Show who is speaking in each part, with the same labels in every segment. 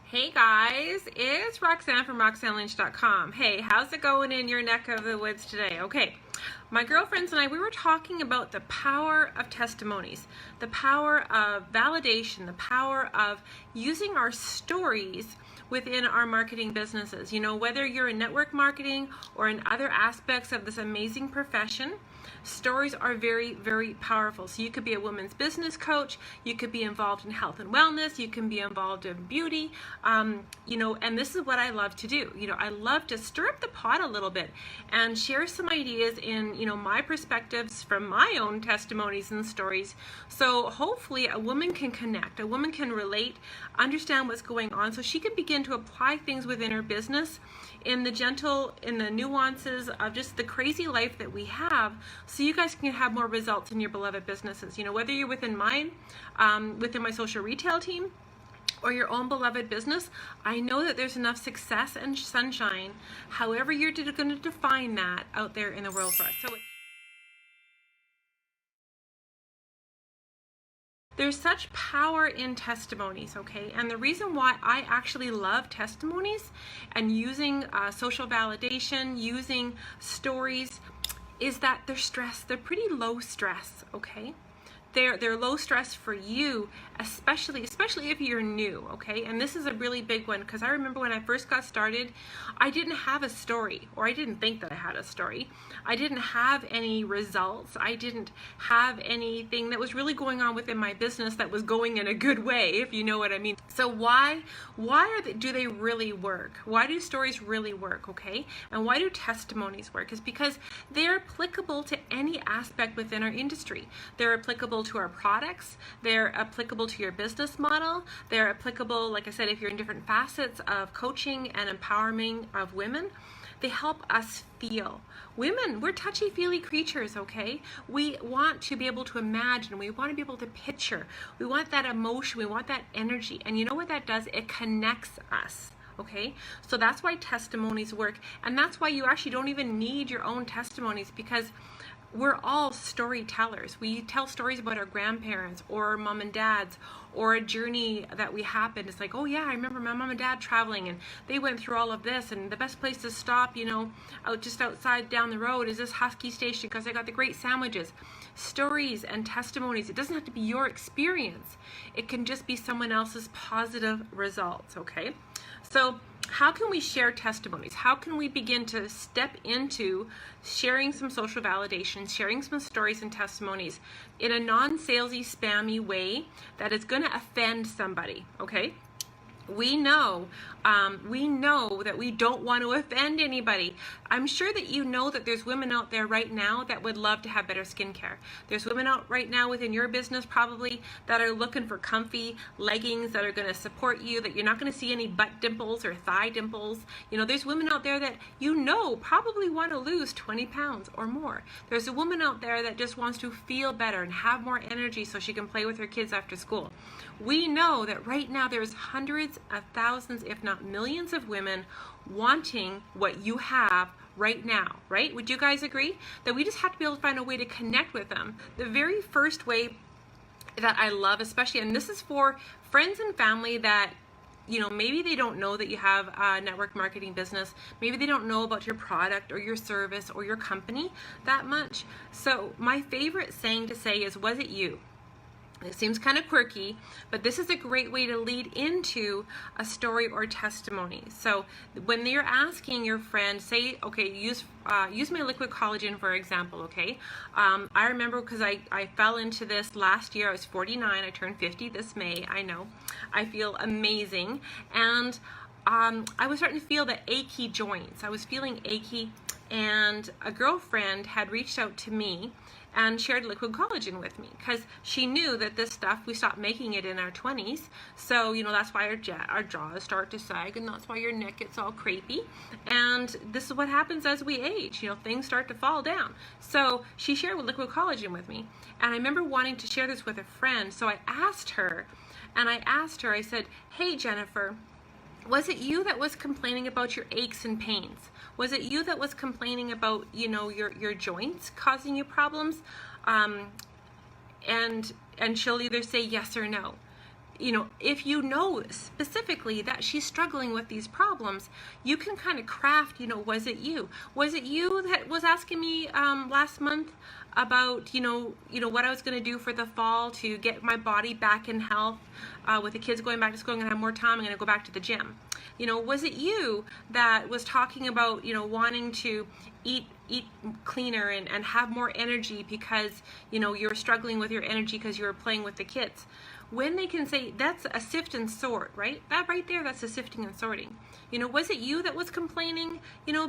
Speaker 1: Hey guys, it's Roxanne from RoxanneLynch.com. Hey, how's it going in your neck of the woods today? Okay, my girlfriends and I, we were talking about the power of testimonies, the power of validation, the power of using our stories within our marketing businesses. You know, whether you're in network marketing or in other aspects of this amazing profession, stories are very, very powerful. So you could be a women's business coach, you could be involved in health and wellness, you can be involved in beauty, and this is what I love to do. I love to stir up the pot a little bit and share some ideas in, my perspectives from my own testimonies and stories. So hopefully a woman can connect, a woman can relate, understand what's going on, so she can begin to apply things within her business in the nuances of just the crazy life that we have, so you guys can have more results in your beloved businesses. Whether you're within mine, within my social retail team, or your own beloved business, I know that there's enough success and sunshine, however you're going to define that, out there in the world for us. So there's such power in testimonies, okay? And the reason why I actually love testimonies and using social validation, using stories, is that they're pretty low stress, okay? They're low stress for you, especially if you're new, okay? And this is a really big one, because I remember when I first got started, I didn't have a story, or I didn't think that I had a story. I didn't have any results. I didn't have anything that was really going on within my business that was going in a good way, if you know what I mean. So why do they really work? Why do stories really work, okay? And why do testimonies work? Is because they're applicable to any aspect within our industry. They're applicable to our products, they're applicable to your business model, they're applicable, like I said, if you're in different facets of coaching and empowerment of women. They help us feel. Women, we're touchy-feely creatures, okay? We want to be able to imagine, we want to be able to picture, we want that emotion, we want that energy, and you know what that does? It connects us. Okay, so that's why testimonies work, and that's why you actually don't even need your own testimonies, because we're all storytellers. We tell stories about our grandparents or our mom and dads, or a journey that we happened. It's like, oh yeah, I remember my mom and dad traveling and they went through all of this, and the best place to stop, just outside down the road is this Husky station because they got the great sandwiches. Stories and testimonies, it doesn't have to be your experience. It can just be someone else's positive results, okay? So how can we share testimonies? How can we begin to step into sharing some social validation, sharing some stories and testimonies in a non-salesy, spammy way that is going to offend somebody, okay? We know that we don't want to offend anybody. I'm sure that you know that there's women out there right now that would love to have better skincare. There's women out right now within your business probably that are looking for comfy leggings that are going to support you, that you're not going to see any butt dimples or thigh dimples. There's women out there that probably want to lose 20 pounds or more. There's a woman out there that just wants to feel better and have more energy so she can play with her kids after school. We know that right now there's hundreds of thousands, if not millions, of women wanting what you have right now, right? Would you guys agree? That we just have to be able to find a way to connect with them. The very first way that I love, especially, and this is for friends and family that maybe they don't know that you have a network marketing business. Maybe they don't know about your product or your service or your company that much. So my favorite saying to say is, was it you? It seems kind of quirky, but this is a great way to lead into a story or testimony. So when you're asking your friend, say, okay, use my liquid collagen for example, okay? I remember, because I fell into this last year. I was 49. I turned 50 this May. I know. I feel amazing. And I was starting to feel the achy joints. I was feeling achy, and a girlfriend had reached out to me and shared liquid collagen with me, because she knew that this stuff, we stopped making it in our 20s. So, that's why our jaws start to sag, and that's why your neck gets all crepey. And this is what happens as we age. Things start to fall down. So she shared liquid collagen with me. And I remember wanting to share this with a friend. So I asked her, I said, hey, Jennifer, was it you that was complaining about your aches and pains? Was it you that was complaining about, your joints causing you problems? And she'll either say yes or no. if you know specifically that she's struggling with these problems, you can kind of craft, was it you? Was it you that was asking me last month about, what I was going to do for the fall to get my body back in health? With the kids going back to school, I'm going to have more time, I'm going to go back to the gym. Was it you that was talking about, wanting to eat cleaner and have more energy because, you're struggling with your energy because you were playing with the kids? When they can say, that's a sift and sort, right? That right there, that's a sifting and sorting. Was it you that was complaining,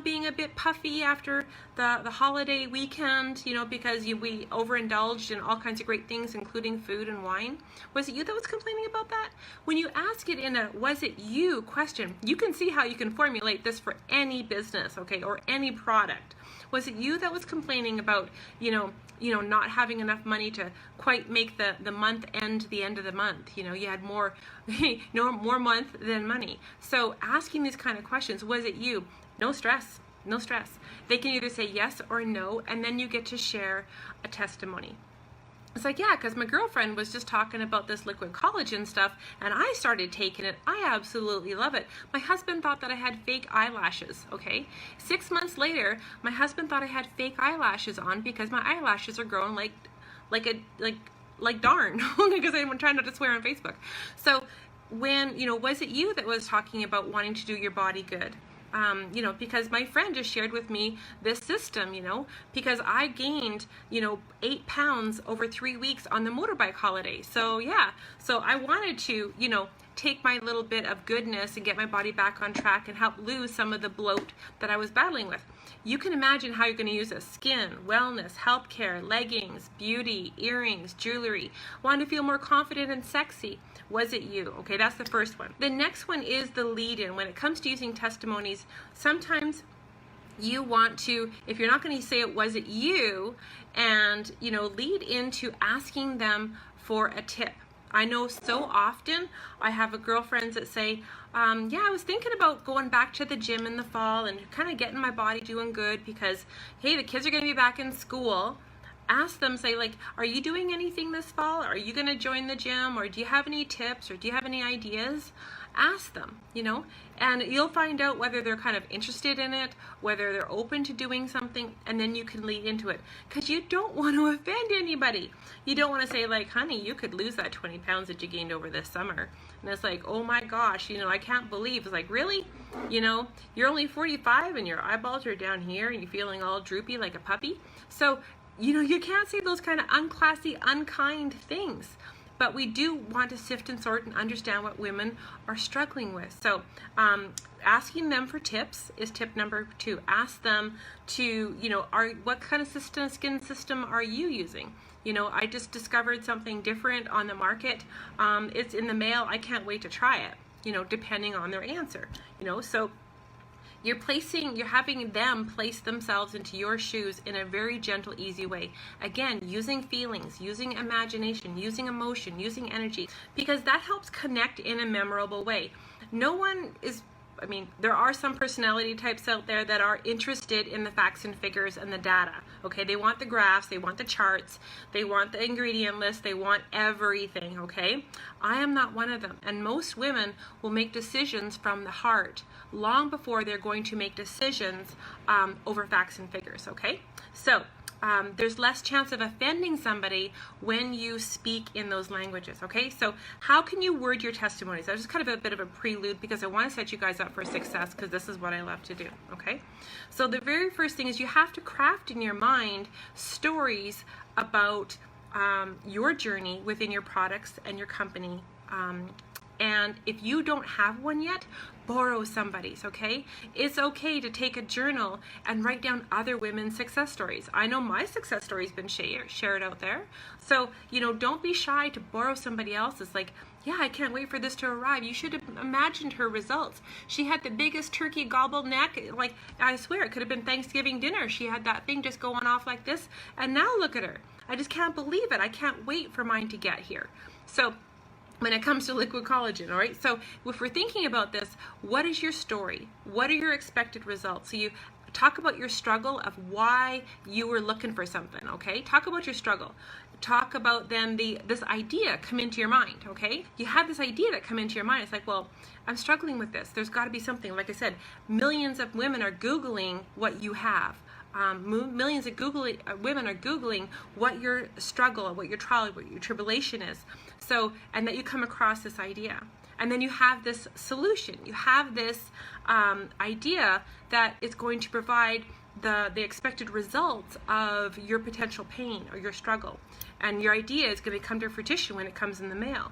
Speaker 1: being a bit puffy after the holiday weekend, because we overindulged in all kinds of great things, including food and wine? Was it you that was complaining about that? When you ask it in a was it you question, you can see how you can formulate this for any business, okay, or any product. Was it you that was complaining about, not having enough money to quite make the month end the end of the month? You had more, more month than money. So asking these kind of questions, was it you? No stress, no stress. They can either say yes or no, and then you get to share a testimony. It's like, yeah, because my girlfriend was just talking about this liquid collagen stuff, and I started taking it. I absolutely love it. My husband thought that I had fake eyelashes, okay? 6 months later, my husband thought I had fake eyelashes on because my eyelashes are growing like darn, because I'm trying not to swear on Facebook. So when, was it you that was talking about wanting to do your body good? Because my friend just shared with me this system, because I gained, 8 pounds over 3 weeks on the motorbike holiday. So yeah, so I wanted to, take my little bit of goodness and get my body back on track and help lose some of the bloat that I was battling with. You can imagine how you're going to use this: skin, wellness, healthcare, leggings, beauty, earrings, jewelry. Want to feel more confident and sexy? Was it you? Okay, that's the first one. The next one is the lead-in. When it comes to using testimonies, sometimes you want to, if you're not going to say it, was it you, and lead into asking them for a tip. I know so often I have girlfriends that say, yeah, I was thinking about going back to the gym in the fall and kind of getting my body doing good because, hey, the kids are going to be back in school. Ask them, say, like, are you doing anything this fall? Are you going to join the gym? Or do you have any tips? Or do you have any ideas? Ask them, and you'll find out whether they're kind of interested in it, whether they're open to doing something, and then you can lead into it. Because you don't want to offend anybody. You don't want to say, like, honey, you could lose that 20 pounds that you gained over this summer. And it's like, oh my gosh, I can't believe. It's like, really? You're only 45 and your eyeballs are down here and you're feeling all droopy like a puppy. So, you can't say those kind of unclassy, unkind things. But we do want to sift and sort and understand what women are struggling with. So asking them for tips is tip number 2. Ask them to, what kind of skin system are you using? I just discovered something different on the market. It's in the mail. I can't wait to try it, depending on their answer. So you're having them place themselves into your shoes in a very gentle, easy way. Again, using feelings, using imagination, using emotion, using energy, because that helps connect in a memorable way. There are some personality types out there that are interested in the facts and figures and the data. Okay, they want the graphs, they want the charts, they want the ingredient list, they want everything, okay? I am not one of them. And most women will make decisions from the heart long before they're going to make decisions over facts and figures, okay? So there's less chance of offending somebody when you speak in those languages, okay? So how can you word your testimonies? That's just kind of a bit of a prelude because I want to set you guys up for success because this is what I love to do, okay? So the very first thing is you have to craft in your mind stories about your journey within your products and your company. And if you don't have one yet, borrow somebody's, okay? It's okay to take a journal and write down other women's success stories. I know my success story's been shared out there. So, don't be shy to borrow somebody else's. Like, yeah, I can't wait for this to arrive. You should have imagined her results. She had the biggest turkey gobbled neck. Like, I swear, it could have been Thanksgiving dinner. She had that thing just going off like this. And now look at her. I just can't believe it. I can't wait for mine to get here. So, when it comes to liquid collagen, all right? So if we're thinking about this, what is your story? What are your expected results? So you talk about your struggle of why you were looking for something, okay? Talk about your struggle. Talk about then this idea come into your mind, okay? You have this idea that come into your mind. It's like, well, I'm struggling with this. There's got to be something. Like I said, millions of women are Googling what you have. Millions of women are Googling what your struggle, what your trial, what your tribulation is. So, and that you come across this idea. And then you have this solution. You have this idea that it's going to provide the expected results of your potential pain or your struggle. And your idea is going to come to fruition when it comes in the mail.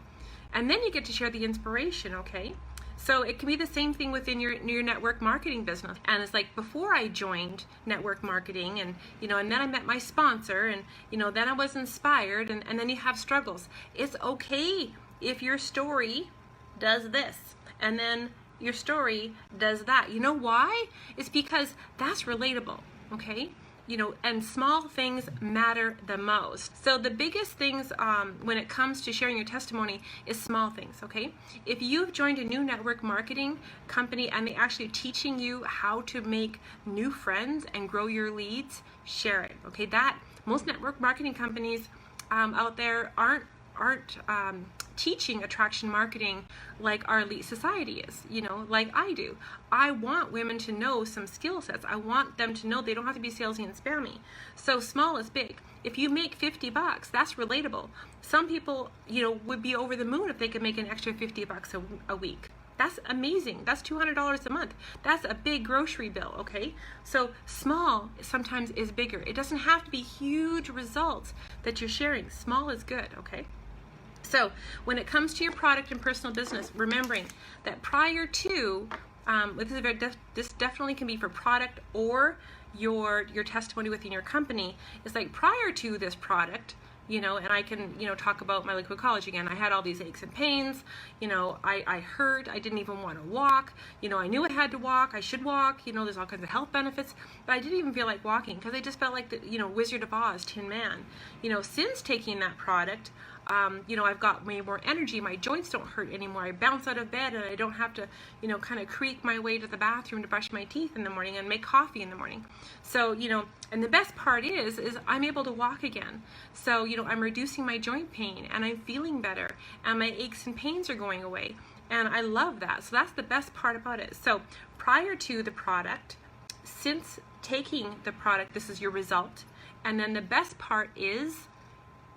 Speaker 1: And then you get to share the inspiration, okay? So it can be the same thing within your network marketing business. And it's like, before I joined network marketing, and and then I met my sponsor, and then I was inspired, and then you have struggles. It's okay if your story does this, and then your story does that. You know why? It's because that's relatable, okay? And small things matter the most. So the biggest things when it comes to sharing your testimony is small things, okay? If you've joined a new network marketing company and they're actually teaching you how to make new friends and grow your leads, share it, okay? Most network marketing companies out there aren't teaching attraction marketing like our elite society is, like I do. I want women to know some skill sets. I want them to know they don't have to be salesy and spammy. So small is big. If you make $50, that's relatable. Some people, would be over the moon if they could make an extra $50 a week. That's amazing. That's $200 a month. That's a big grocery bill, okay? So small sometimes is bigger. It doesn't have to be huge results that you're sharing. Small is good, okay? So when it comes to your product and personal business, remembering that prior to, this definitely can be for product or your testimony within your company, is like, prior to this product, and I can, talk about my liquid college again. I had all these aches and pains, I hurt, I didn't even want to walk, I knew I had to walk, I should walk, there's all kinds of health benefits, but I didn't even feel like walking because I just felt like the, Wizard of Oz, Tin Man. Since taking that product, I've got way more energy, my joints don't hurt anymore, I bounce out of bed and I don't have to, kind of creak my way to the bathroom to brush my teeth in the morning and make coffee in the morning. So, and the best part is I'm able to walk again. So, I'm reducing my joint pain and I'm feeling better and my aches and pains are going away. And I love that. So that's the best part about it. So prior to the product, since taking the product, this is your result. And then the best part is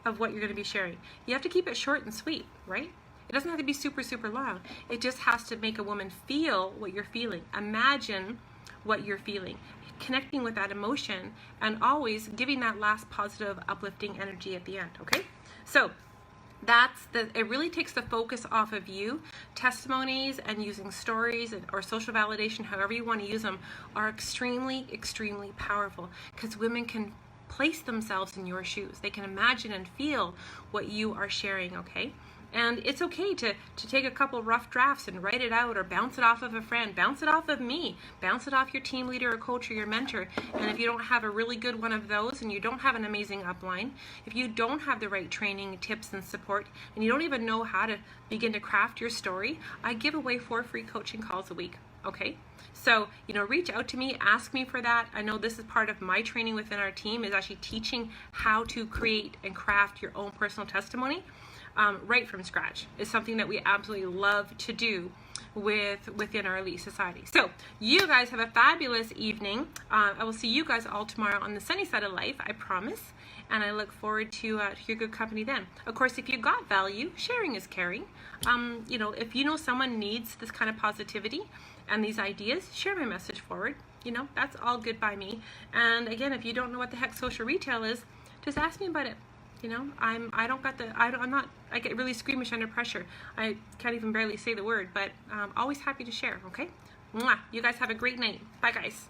Speaker 1: of what you're going to be sharing. You have to keep it short and sweet, right? It doesn't have to be super, super long. It just has to make a woman feel what you're feeling. Imagine what you're feeling, connecting with that emotion, and always giving that last positive, uplifting energy at the end, okay? So it really takes the focus off of you. Testimonies and using stories or social validation, however you want to use them, are extremely, extremely powerful because women can place themselves in your shoes. They can imagine and feel what you are sharing, okay? And it's okay to take a couple rough drafts and write it out or bounce it off of a friend, bounce it off of me, bounce it off your team leader or coach or your mentor. And if you don't have a really good one of those and you don't have an amazing upline, if you don't have the right training, tips, and support, and you don't even know how to begin to craft your story, I give away 4 free coaching calls a week, okay? So, reach out to me, ask me for that. I know this is part of my training within our team, is actually teaching how to create and craft your own personal testimony right from scratch. It's something that we absolutely love to do within our elite society. So you guys have a fabulous evening. I will see you guys all tomorrow on the sunny side of life, I promise. And I look forward to your good company then. Of course, if you got value, sharing is caring. If you know someone needs this kind of positivity and these ideas, share my message forward. That's all good by me. And again, if you don't know what the heck social retail is, just ask me about it. I get really squeamish under pressure. I can't even barely say the word, but always happy to share, okay? Mwah. You guys have a great night. Bye, guys.